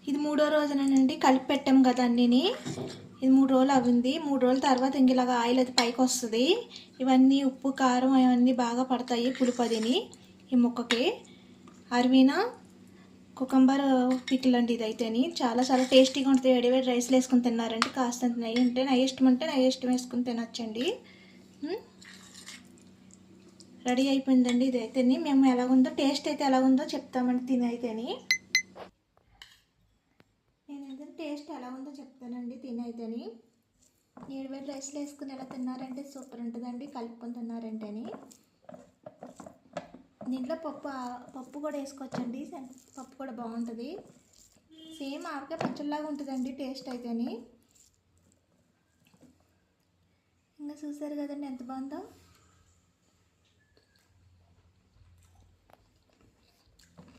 ఇది 3వ రోజునండి. కలిపి పెట్టాం కదా అన్నీని. ఇది 3 రోజులు అవ్వింది. 3 రోజుల తర్వాత ఇంక ఇలాగ ఆయిల్ అది పైకి వస్తుంది. ఇవన్నీ ఉప్పు కారం అవన్నీ బాగా పడతాయి పులుపదిని ఈ ముక్కకి. అరవీనా కుకుంబర్ పికిల్ అండి ఇదైతేని చాలా చాలా టేస్టీగా ఉంటుంది. వేడివేడి రైస్లో వేసుకుని తిన్నారంటే కాస్తంత నెయ్యి ఉంటే నెయ్యి ఇష్టం ఉంటే నెయ్యి ఇష్టం వేసుకుని తినొచ్చండి. రెడీ అయిపోయిందండి ఇదైతేని. మేము ఎలాగుందో టేస్ట్ అయితే ఎలాగుందో చెప్తామండి తినైతేని. నేనైతే టేస్ట్ ఎలా ఉందో చెప్తానండి తినైతేని. వేడి రైస్లో వేసుకుని ఎలా తిన్నారంటే సూపర్ ఉంటుందండి కలుపుకొని తిన్నారంటేని. దీంట్లో పప్పు కూడా వేసుకోవచ్చండి. పప్పు కూడా బాగుంటుంది. సేమ్ ఆవకాయ పచ్చడిలాగా ఉంటుందండి టేస్ట్ అయితేని. ఇంకా చూసారు కదండి ఎంత బాగుందో.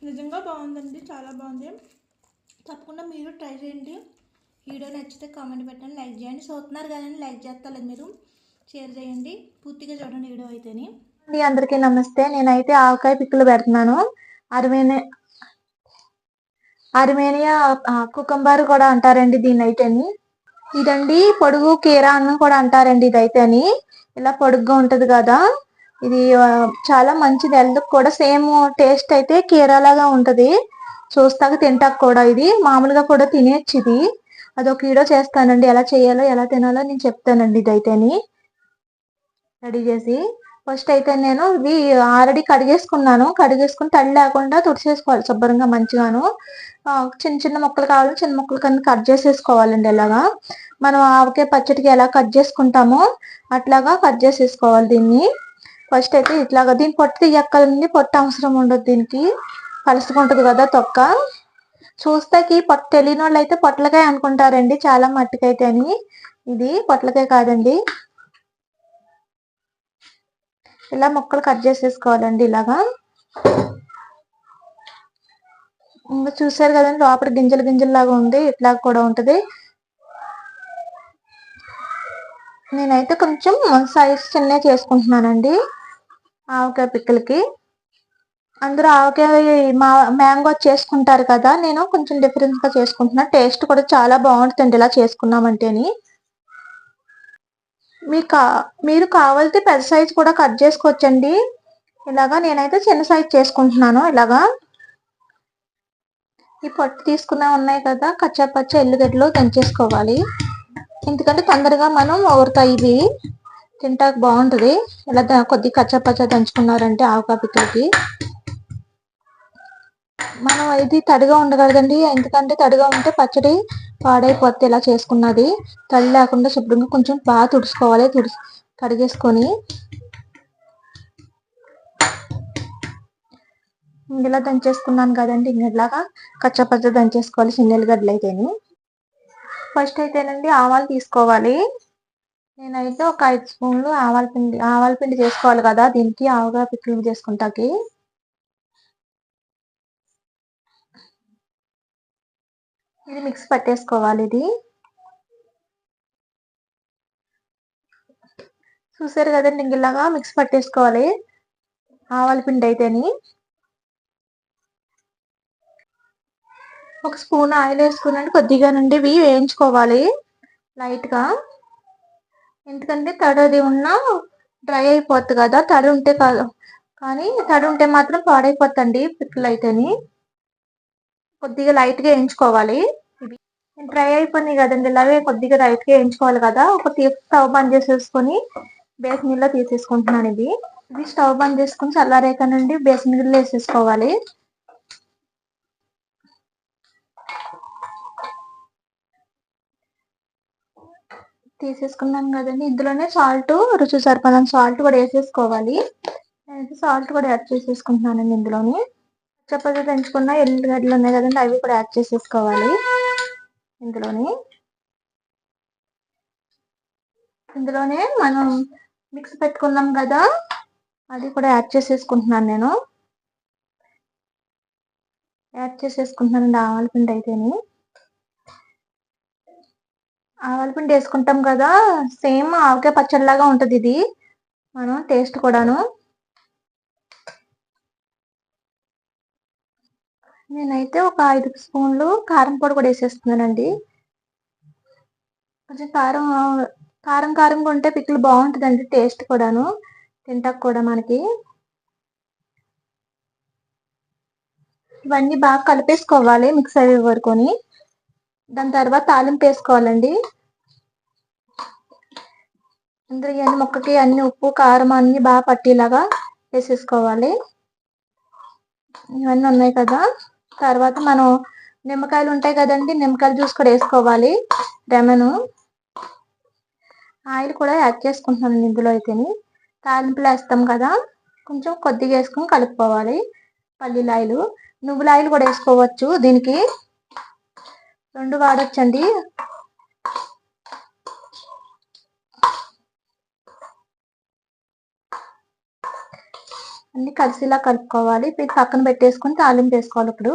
నిజంగా బాగుందండి, చాలా బాగుంది. తప్పకుండా మీరు ట్రై చేయండి. వీడియో నచ్చితే కామెంట్ పెట్టండి, లైక్ చేయండి. చూస్తున్నారు కదండి, లైక్ చేస్తారు మీరు, షేర్ చేయండి. పూర్తిగా చూడండి వీడియో అయితేని. అందరికీ నమస్తే. నేనైతే ఆవకాయ పిక్కులు పెడుతున్నాను. అర్మేనియా కుకుంబర్ కూడా అంటారండి దీన్ని అయితేని. ఇదండి పొడుగు కీరా అన్నం కూడా అంటారండి ఇదైతేని. ఇలా పొడుగ్గా ఉంటది కదా, ఇది చాలా మంచిది హెల్త్ కూడా. సేమ్ టేస్ట్ అయితే కీరా లాగా ఉంటది. చూస్తాక తింటాక కూడా ఇది మామూలుగా కూడా తినేచ్చు. ఇది అదొక వీడియో చేస్తానండి, ఎలా చేయాలో ఎలా తినాలో నేను చెప్తానండి ఇదైతేని. రెడీ చేసి ఫస్ట్ అయితే నేను ఇవి ఆల్రెడీ కడిగేసుకున్నాను. కడిగేసుకుని తడి లేకుండా తుడిచేసుకోవాలి శుభ్రంగా మంచిగాను. చిన్న చిన్న ముక్కలు కావాలి, చిన్న ముక్కలు కింద కట్ చేసేసుకోవాలండి. ఇలాగా మనం ఆవకాయ పచ్చడికి ఎలా కట్ చేసుకుంటామో అట్లాగా కట్ చేసేసుకోవాలి దీన్ని. ఫస్ట్ అయితే ఇట్లాగా దీని పొట్టు తీయక్కలండి, పొట్టు అవసరం ఉండదు దీనికి. పలుసుకుంటది కదా తొక్క. చూస్తాకి పొట్టు తెలియని వాళ్ళు అయితే పొట్లకాయ అనుకుంటారండి చాలా మట్టుకైతే అని. ఇది పొట్లకాయ కాదండి. ఇలా ముక్కలు కట్ చేసేసుకోవాలండి ఇలాగా. ఇంకా చూసారు కదండి లోపల గింజలు గింజలు లాగా ఉంది, ఇట్లా కూడా ఉంటది. నేనైతే కొంచెం సైజ్ చిన్న చేసుకుంటున్నానండి ఆవకాయ పిక్కలకి. అందరూ ఆవకాయ మ్యాంగో చేసుకుంటారు కదా, నేను కొంచెం డిఫరెన్స్ గా చేసుకుంటున్నా. టేస్ట్ కూడా చాలా బాగుంటుందండి ఇలా చేసుకున్నామంటేని. మీరు కావాలితే పెద్ద సైజ్ కూడా కట్ చేసుకోవచ్చండి. ఇలాగా నేనైతే చిన్న సైజ్ చేసుకుంటున్నాను. ఇలాగా ఈ పొట్టు తీసుకున్నా ఉన్నాయి కదా, కచ్చా పచ్చ ఎల్లుగడ్డలు దంచేసుకోవాలి. ఎందుకంటే తొందరగా మనం ఊరుతాయి ఇవి, తింటాక బాగుంటది. ఇలా కొద్దిగా కచ్చా పచ్చ దంచుకున్నారంటే ఆవకాయ పిక్కలకి. మనం ఇది తడిగా ఉండకూడదండి, ఎందుకంటే తడిగా ఉంటే పచ్చడి పాడైపోతే. ఇలా చేసుకున్నది తడి లేకుండా శుభ్రంగా కొంచెం బాగా తుడుచుకోవాలి. కడిగేసుకొని ఇలా దంచేసుకున్నాను కదండి. ఇలాగా కచ్చపచ్చ దంచేసుకోవాలి చిన్న ఎల్లిగడ్డలు అయితేని. ఫస్ట్ అయితేనండి ఆవాలు తీసుకోవాలి. నేనైతే ఒక 5 స్పూన్లు ఆవాల పిండి చేసుకోవాలి కదా దీనికి, ఆవకాయ పిక్కలు చేసుకుంటాకి. ఇది మిక్స్ పట్టేసుకోవాలి. ఇది చూసారు కదండి, ఇంక ఇలాగా మిక్స్ పట్టేసుకోవాలి ఆవాల పిండి అయితేని. ఒక స్పూన్ ఆయిల్ వేసుకున్నాండి కొద్దిగా నుండి ఇవి వేయించుకోవాలి లైట్ గా. ఎందుకంటే తడి ఉన్నా డ్రై అయిపోద్ది కదా, తడి ఉంటే కాదు. కానీ తడి ఉంటే మాత్రం పాడైపోతండి పిక్కలు అయితేని. కొద్దిగా లైట్ గా వేయించుకోవాలి. ఇవి డ్రై అయిపోయినాయి కదండి, ఇలాగే కొద్దిగా లైట్ గా వేయించుకోవాలి కదా. ఒక స్టవ్ బంద్ చేసేసుకొని బేసన్ నీళ్ళలో తీసేసుకుంటున్నాను. ఇది స్టవ్ బంద్ చేసుకుని చల్లారేకనండి బేసన్ నీళ్ళు వేసేసుకోవాలి. తీసేసుకున్నాం కదండి, ఇందులోనే సాల్ట్, రుచి సరిపడినంత సాల్ట్ కూడా వేసేసుకోవాలి. నేనైతే సాల్ట్ కూడా యాడ్ చేసేసుకుంటున్నానండి ఇందులోని. చపాతీ పెంచుకున్న ఎల్లిగడ్డలు ఉన్నాయి కదండి, అవి కూడా యాడ్ చేసేసుకోవాలి ఇందులోనే మనం మిక్స్ పెట్టుకున్నాం కదా, అది కూడా యాడ్ చేసేసుకుంటున్నాను. యాడ్ చేసేసుకుంటున్నానండి ఆవాల పిండి అయితేని. ఆవాల పిండి వేసుకుంటాం కదా, సేమ్ ఆవకాయ పచ్చడిలాగా ఉంటది ఇది. మనం టేస్ట్ కూడాను నేనైతే ఒక 5 స్పూన్లు కారం పొడి కూడా వేసేస్తున్నానండి. కొంచెం కారం కారం కారంగా ఉంటే పికిల్ బాగుంటుందండి, టేస్ట్ కూడాను తింటాక కూడా మనకి. ఇవన్నీ బాగా కలిపేసుకోవాలి మిక్స్ అయ్యే వరకుని. దాని తర్వాత తాలింపు వేసుకోవాలండి. ఇందులో ఇవన్నీ ముక్కకి అన్ని ఉప్పు కారం అన్ని బాగా పట్టేలాగా వేసేసుకోవాలి. ఇవన్నీ ఉన్నాయి కదా. తర్వాత మనం నిమ్మకాయలు ఉంటాయి కదండి, నిమ్మకాయల జ్యూస్ కూడా వేసుకోవాలి. లెమన్, ఆయిల్ కూడా యాడ్ చేసుకుంటున్నాను ఇందులో అయితేని. తాలింపులు వేస్తాం కదా, కొంచెం కొద్దిగా వేసుకొని కలుపుకోవాలి. పల్లీల ఆయిల్, నువ్వుల ఆయిల్ కూడా వేసుకోవచ్చు. దీనికి 2 వాడొచ్చండి. అన్ని కలిసిలా కలుపుకోవాలి. ఇది పక్కన పెట్టేసుకుని తాలింపు వేసుకోవాలి. ఇప్పుడు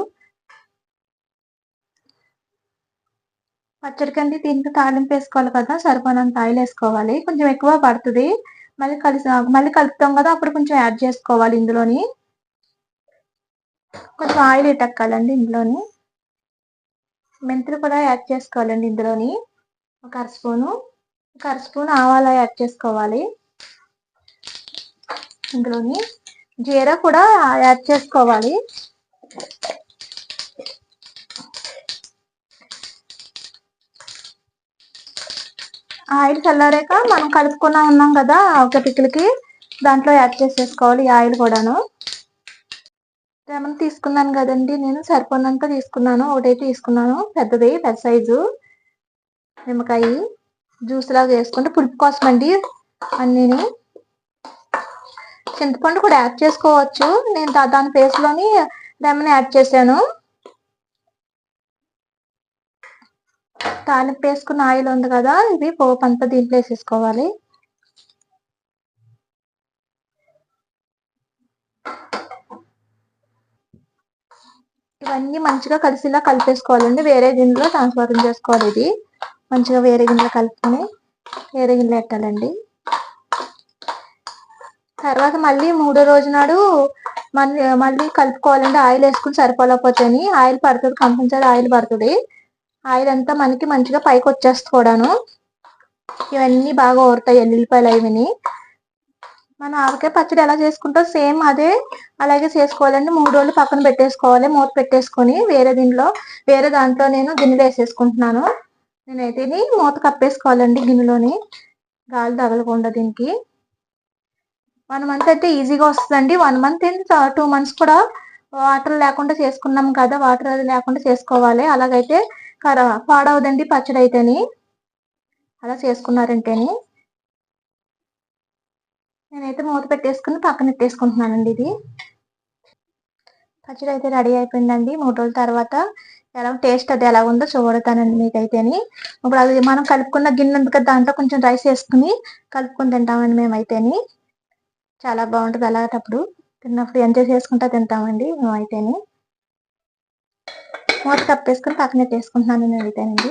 పచ్చడికండి దీనికి తాలింపు వేసుకోవాలి కదా, సరిపోనంత ఆయిల్ వేసుకోవాలి. కొంచెం ఎక్కువ పడుతుంది. మళ్ళీ కలుపుతాం కదా, అప్పుడు కొంచెం యాడ్ చేసుకోవాలి. ఇందులోని కొంచెం ఆయిల్ ఎట్టక్కాలండి. ఇందులోని మెంతులు కూడా యాడ్ చేసుకోవాలండి. ఇందులోని ఒక అర స్పూను ఆవాలు యాడ్ చేసుకోవాలి. ఇందులోని జీరా కూడా యాడ్ చేసుకోవాలి. ఆయిల్ చల్లారాక మనం కలుపుకున్నా ఉన్నాం కదా ఒక పికిల్కి, దాంట్లో యాడ్ చేసేసుకోవాలి ఈ ఆయిల్ కూడాను. లెమన్ తీసుకున్నాను కదండి, నేను సరిపోయినంత తీసుకున్నాను. ఒకటైతే తీసుకున్నాను, పెద్ద సైజు నిమ్మకాయ జ్యూస్ లాగా వేసుకుంటే పులుపు కోసం అండి. అన్నీని చింతపండు కూడా యాడ్ చేసుకోవచ్చు. నేను దాని ప్లేస్లోని లెమన్ యాడ్ చేశాను. తాలింపు వేసుకున్న ఆయిల్ ఉంది కదా, ఇది పోపు అంతా దీంట్లో వేసేసుకోవాలి. ఇవన్నీ మంచిగా కలిసిలా కలిపేసుకోవాలండి. వేరే గిన్నెలో ట్రాన్స్ఫర్ చేసుకోవాలి. ఇది మంచిగా వేరే గిన్నెలో కలుపుకొని వేరే గిన్నెలో పెట్టాలండి. తర్వాత మళ్ళీ 3వ రోజు నాడు మళ్ళీ కలుపుకోవాలండి. ఆయిల్ వేసుకుని సరిపోలేకపోతేని ఆయిల్ పడుతుంది, కంపల్సరీ ఆయిల్ పడుతుంది. ఆయిల్ అంతా మనకి మంచిగా పైకి వచ్చేస్తుంది కూడాను. ఇవన్నీ బాగా ఊరుతాయి, ఎల్లుల్లిపాయలు అవిని. మన ఆవకాయ పచ్చడి ఎలా చేసుకుంటాం సేమ్ అదే అలాగే చేసుకోవాలండి. 3 రోజులు పక్కన పెట్టేసుకోవాలి. మూత పెట్టేసుకొని వేరే దాంట్లో నేను గిన్నెలో వేసేసుకుంటున్నాను. నేనైతే మూత కప్పేసుకోవాలండి గిన్నెలోని, గాలి తగలకుండా. దీనికి 1 మంత్ అయితే ఈజీగా వస్తుందండి. 1 మంత్ 2 మంత్స్ కూడా వాటర్ లేకుండా చేసుకున్నాం కదా, వాటర్ అది లేకుండా చేసుకోవాలి. అలాగైతే పాడవదండి పచ్చడి అయితేని, అలా చేసుకున్నారంటేని. నేనైతే మూత పెట్టేసుకుని పక్కన పెట్టేసుకుంటున్నానండి. ఇది పచ్చడి అయితే రెడీ అయిపోయిందండి. 3 రోజుల తర్వాత ఎలా టేస్ట్ అది ఎలా ఉందో చూడతానండి మీకైతేని. ఇప్పుడు అది మనం కలుపుకున్న గిన్నె ఉంది కదా, దాంట్లో కొంచెం రైస్ వేసుకుని కలుపుకొని తింటామండి మేమైతేని. చాలా బాగుంటుంది. అలాంటప్పుడు తిన్నప్పుడు ఎంజాయ్ చేసుకుంటా తింటామండి మేమైతేని. మూత కప్పేసుకుని పక్కన పెట్టేసుకుంటున్నాను నేనైతేనండి.